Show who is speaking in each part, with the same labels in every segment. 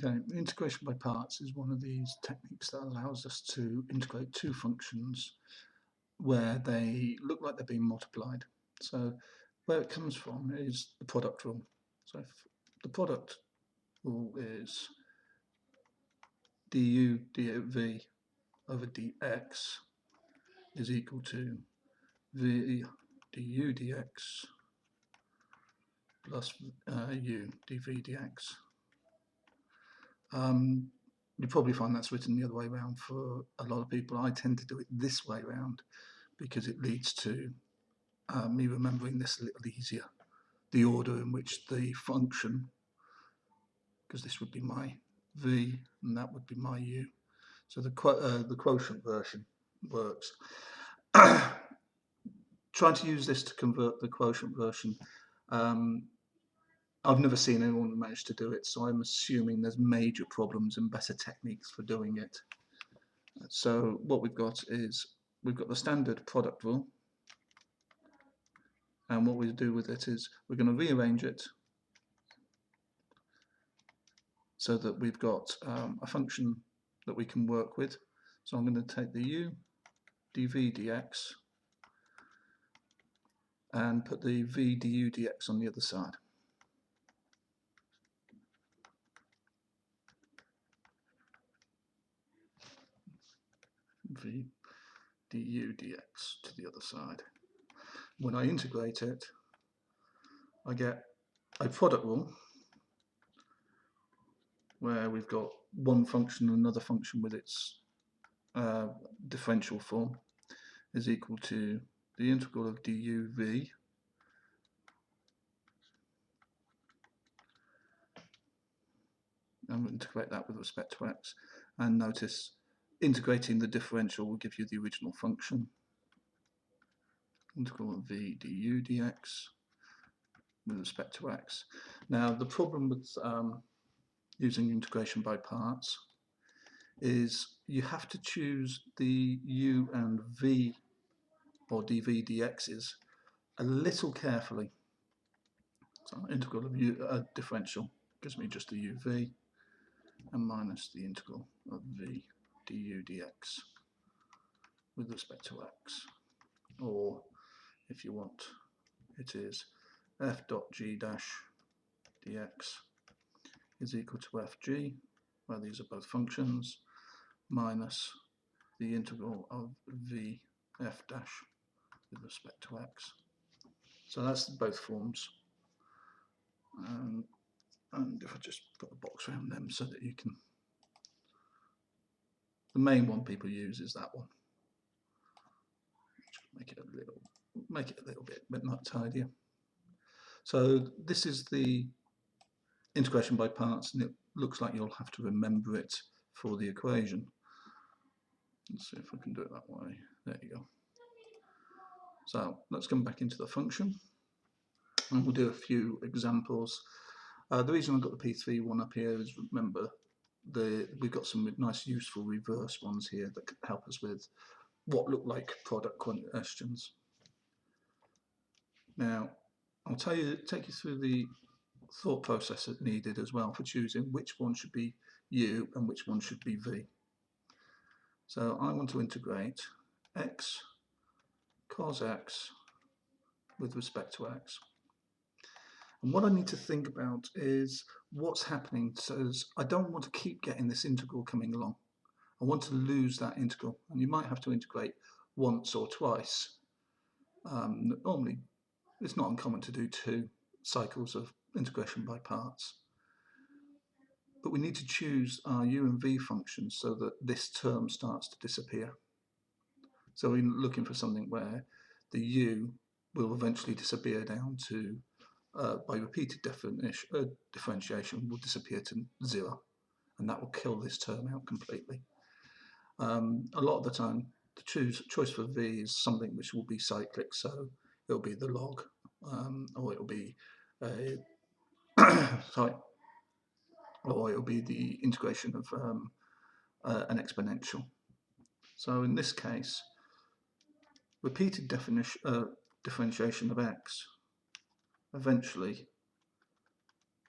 Speaker 1: Okay, integration by parts is one of these techniques that allows us to integrate two functions where they look like they're being multiplied. So where it comes from is the product rule. So if the product rule is du dv over dx is equal to v du dx plus u dv dx. You probably find that's written the other way around for a lot of people. I tend to do it this way around because it leads to me remembering this a little easier. The order in which the function, because this would be my v and that would be my u. So the quotient version works. Trying to use this to convert the quotient version, I've never seen anyone manage to do it, so I'm assuming there's major problems and better techniques for doing it. So what we've got is we've got the standard product rule, and what we do with it is we're going to rearrange it so that we've got a function that we can work with. So I'm going to take the u dv dx and put the v du dx on the other side. V du dx to the other side. When I integrate it, I get a product rule where we've got one function and another function with its differential form is equal to the integral of duv and we'll integrate that with respect to x, and notice integrating the differential will give you the original function, integral of v du dx with respect to x. Now the problem with using integration by parts is you have to choose the u and v or dv dx's a little carefully. So integral of differential gives me just the uv and minus the integral of v du dx with respect to x, or if you want, it is f dot g dash dx is equal to fg, where these are both functions, minus the integral of v f dash with respect to x. So that's both forms. And if I just put a box around them so that you can, the main one people use is that one. Make it a little bit not tidier. So this is the integration by parts, and it looks like you'll have to remember it for the equation. Let's see if I can do it that way. There you go. So let's come back into the function and we'll do a few examples. The reason I've got the P3 one up here is, remember, we've got some nice useful reverse ones here that can help us with what look like product questions. Now I'll take you through the thought process that's needed as well for choosing which one should be u and which one should be v. So I want to integrate x cos x with respect to x. And what I need to think about is what's happening. So I don't want to keep getting this integral coming along. I want to lose that integral, and you might have to integrate once or twice. Normally, it's not uncommon to do 2 cycles of integration by parts. But we need to choose our u and v functions so that this term starts to disappear. So we're looking for something where the u will eventually disappear down to, by repeated differentiation, will disappear to 0, and that will kill this term out completely. A lot of the time, the choice for v is something which will be cyclic, so it'll be the log, or it'll be sorry, or it'll be the integration of an exponential. So in this case, repeated differentiation of x eventually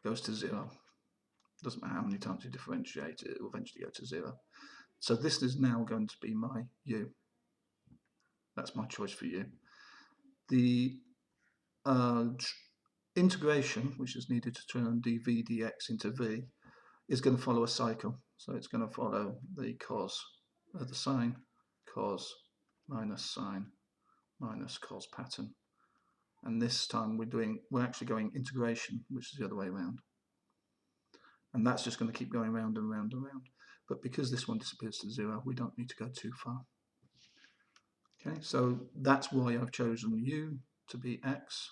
Speaker 1: goes to 0. Doesn't matter how many times you differentiate it, it will eventually go to 0. So this is now going to be my u. That's my choice for u. The integration, which is needed to turn dv dx into v, is going to follow a cycle. So it's going to follow the cos, the sine, cos, minus sine, minus cos pattern. And this time we're actually going integration, which is the other way around. And that's just going to keep going round and round and round. But because this one disappears to 0, we don't need to go too far. Okay, so that's why I've chosen u to be x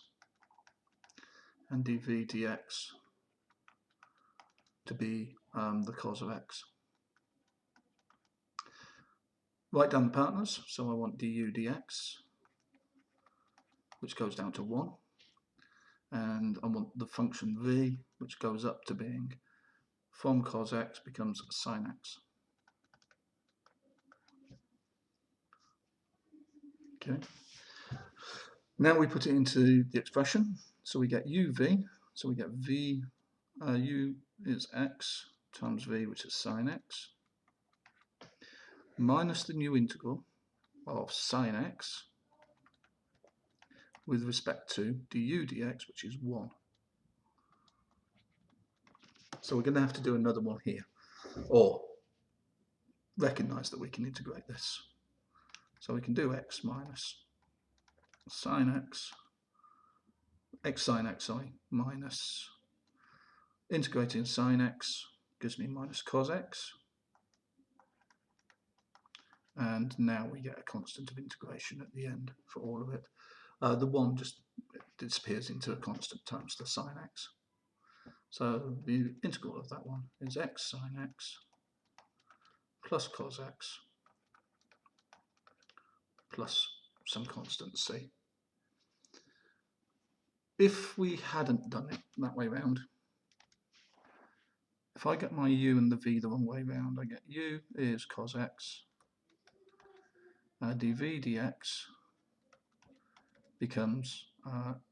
Speaker 1: and dv dx to be the cos of x. Write down the partners, so I want du dx, which goes down to 1, and I want the function v, which goes up to being from cos x becomes sin x. Okay. Now we put it into the expression, so we get uv, so we get v, u is x times v, which is sin x, minus the new integral of sin x with respect to du dx, which is 1. So we're going to have to do another one here, or recognise that we can integrate this. So we can do x minus sin x, x sin x, sorry, minus integrating sin x gives me minus cos x. And now we get a constant of integration at the end for all of it. The 1 just disappears into a constant times the sin x. So the integral of that one is x sin x plus cos x plus some constant c. If we hadn't done it that way round, if I get my u and the v the wrong way round, I get u is cos x, dv dx becomes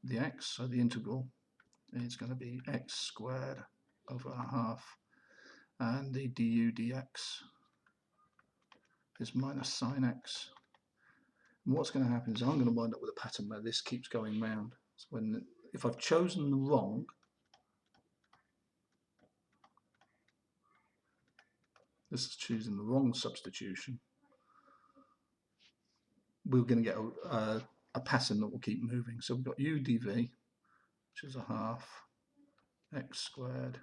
Speaker 1: the x, so the integral is going to be x squared over a half, and the du dx is minus sin x. And what's going to happen is I'm going to wind up with a pattern where this keeps going round. So if I've chosen the wrong, this is choosing the wrong substitution, we're going to get a pattern that will keep moving. So we've got u dv, which is a half x squared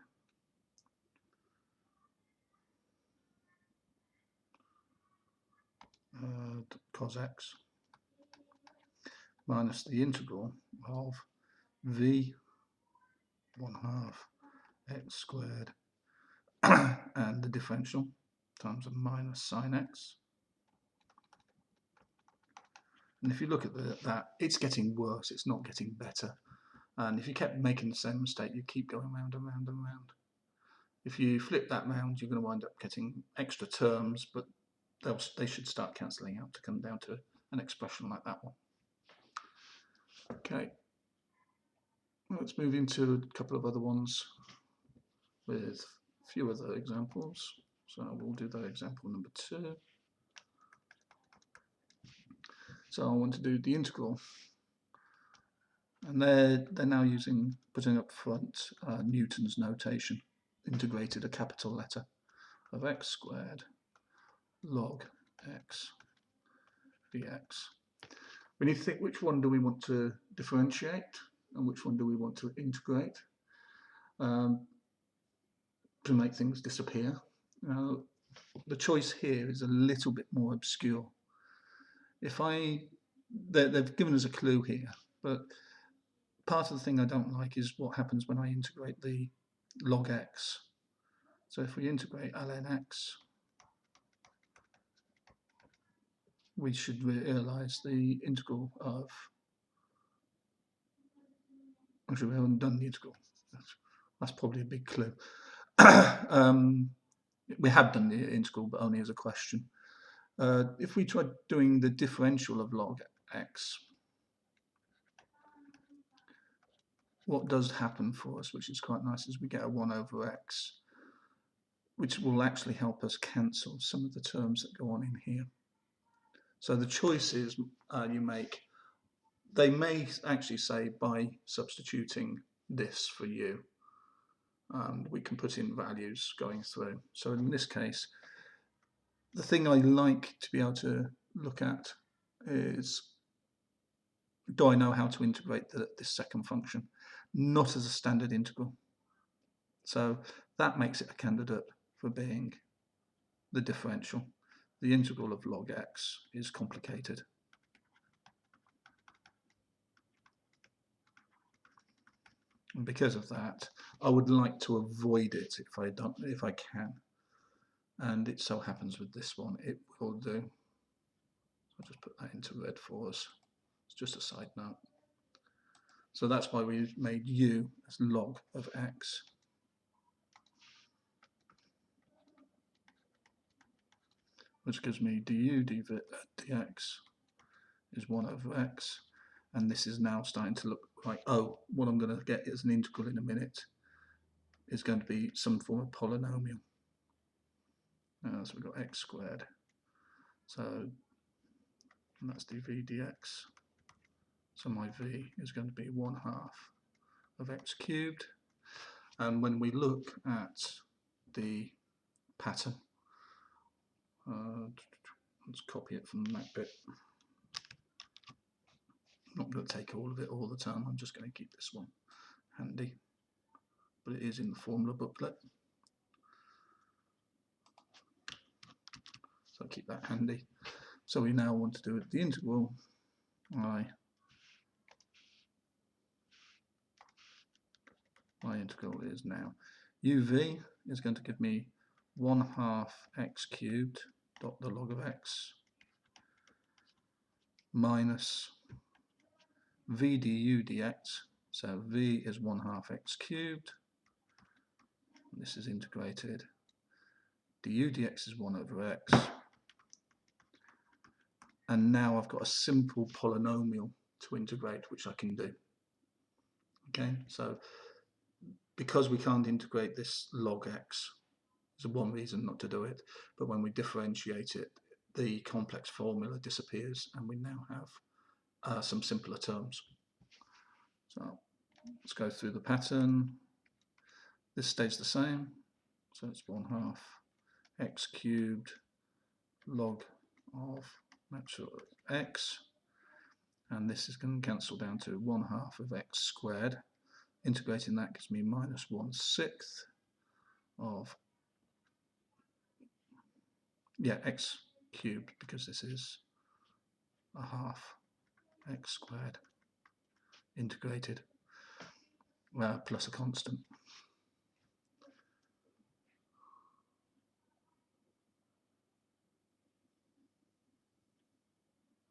Speaker 1: cos x minus the integral of v 1/2 x squared and the differential times a minus sin x. And if you look at that, it's getting worse, it's not getting better. And if you kept making the same mistake, you keep going round and round and round. If you flip that round, you're going to wind up getting extra terms, but they should start cancelling out to come down to an expression like that one. Okay, let's move into a couple of other ones with a few other examples. So we'll do that example number 2. So I want to do the integral, and they're now putting up front Newton's notation, integrated a capital letter of x squared log x dx. We need to think which one do we want to differentiate and which one do we want to integrate to make things disappear. Now, the choice here is a little bit more obscure. They've given us a clue here, but part of the thing I don't like is what happens when I integrate the log x. So if we integrate ln x, we should realise the integral of, actually we haven't done the integral, that's probably a big clue. We have done the integral, but only as a question. If we tried doing the differential of log x, what does happen for us, which is quite nice, is we get a 1 over x. which will actually help us cancel some of the terms that go on in here. So the choices you make, they may actually say by substituting this for u, and we can put in values going through. So in this case, the thing I like to be able to look at is, do I know how to integrate this second function? Not as a standard integral. So that makes it a candidate for being the differential. The integral of log x is complicated. And because of that, I would like to avoid it if I can. And it so happens with this one, it will do. I'll just put that into red for us. It's just a side note. So that's why we made u as log of x. Which gives me du dx is 1 over x. And this is now starting to look like, oh, what I'm going to get as an integral in a minute is going to be some form of polynomial. So we've got x squared. So that's dv dx. So my v is going to be 1/2 of x cubed. And when we look at the pattern, let's copy it from that bit. I'm not going to take all of it all the time, I'm just going to keep this one handy. But it is in the formula booklet. So I'll keep that handy. So we now want to do the integral my integral is now uv is going to give me 1/2 x cubed dot the log of x minus v du dx. So v is 1/2 x cubed. This is integrated. Du dx is 1 over x. And now I've got a simple polynomial to integrate, which I can do. Okay, so because we can't integrate this log x, there's one reason not to do it, but when we differentiate it, the complex formula disappears and we now have some simpler terms. So let's go through the pattern. This stays the same, so it's 1/2 x cubed log of x, and this is going to cancel down to 1/2 of x squared. Integrating that gives me minus 1/6 of x cubed, because this is 1/2 x squared integrated plus a constant.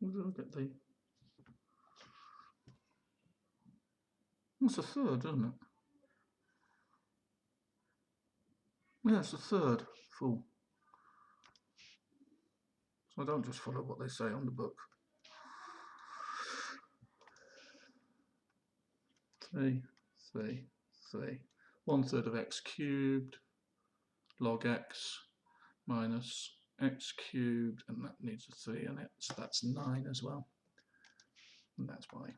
Speaker 1: Look at the, that's a third, isn't it? Yeah, it's a third full. So I don't just follow what they say on the book. 3, 3, 3. 1/3 of x cubed log x minus x cubed, and that needs a 3 in it, so that's 9 as well. And that's why.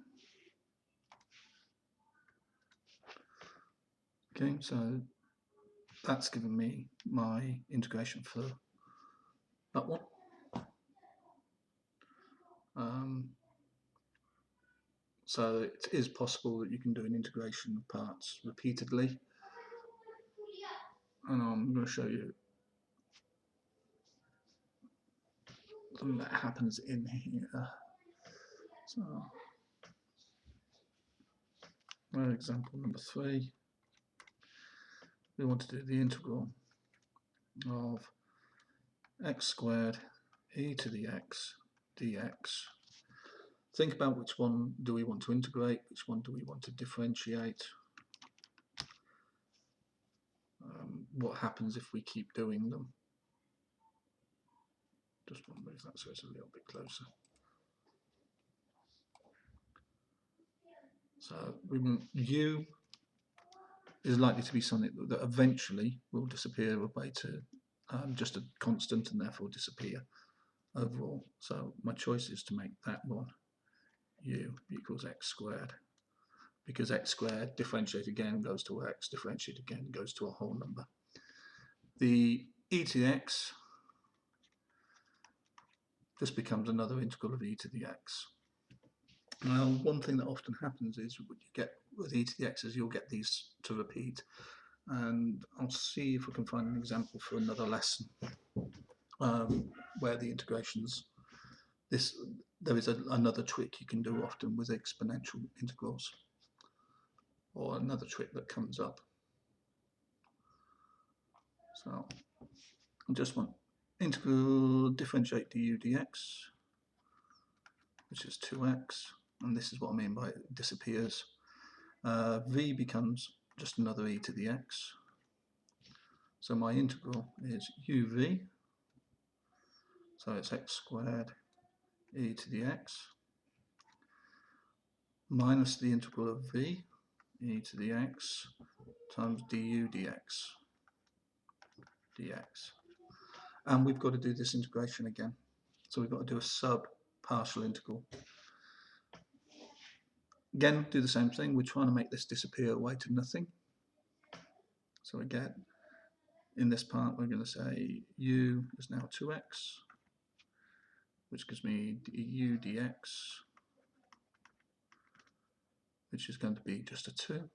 Speaker 1: Okay, so that's given me my integration for that one. So it is possible that you can do an integration of parts repeatedly, and I'm going to show you something that happens in here. So, example number 3, we want to do the integral of x squared e to the x dx. Think about which one do we want to integrate, which one do we want to differentiate. What happens if we keep doing them? Just want to move that so it's a little bit closer. So we want u is likely to be something that eventually will disappear away to just a constant and therefore disappear overall. So my choice is to make that one u equals x squared, because x squared differentiate again goes to x, differentiate again goes to a whole number. The e to the x just becomes another integral of e to the x. Now, one thing that often happens is what you get with e to the x's, you'll get these to repeat, and I'll see if we can find an example for another lesson where the integrations, there is another trick you can do often with exponential integrals, or another trick that comes up. So I just want integral differentiate du dx, which is 2x, and this is what I mean by it disappears. V becomes just another e to the x. So my integral is uv, so it's x squared e to the x, minus the integral of v, e to the x, times du dx. And we've got to do this integration again. So we've got to do a sub-partial integral. Again, do the same thing. We're trying to make this disappear away to nothing. So again, in this part, we're going to say u is now 2x, which gives me du dx, which is going to be just a 2.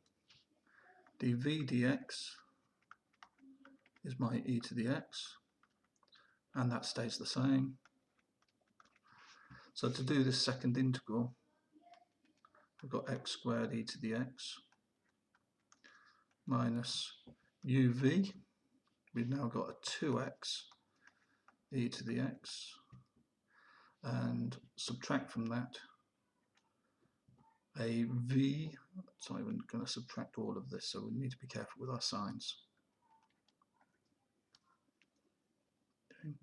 Speaker 1: dv dx is my e to the x, and that stays the same. So to do this second integral, we've got x squared e to the x minus uv. We've now got a 2x e to the x, and subtract from that a v. Sorry, we're going to subtract all of this, so we need to be careful with our signs. Okay.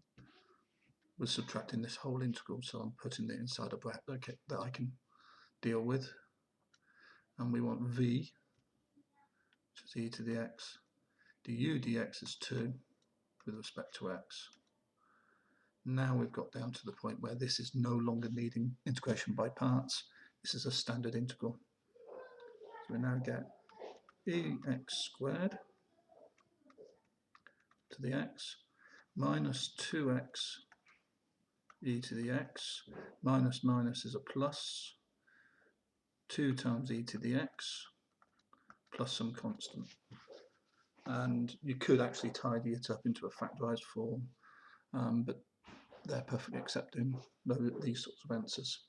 Speaker 1: We're subtracting this whole integral, so I'm putting it inside a bracket that I can deal with, and we want v, which is e to the x, du dx is 2 with respect to x. Now we've got down to the point where this is no longer needing integration by parts. This is a standard integral. So we now get ex squared to the x minus 2x e to the x, minus minus is a plus, 2 times e to the x plus some constant. And you could actually tidy it up into a factorised form, but they're perfectly accepting these sorts of answers.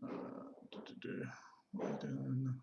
Speaker 1: What are we doing?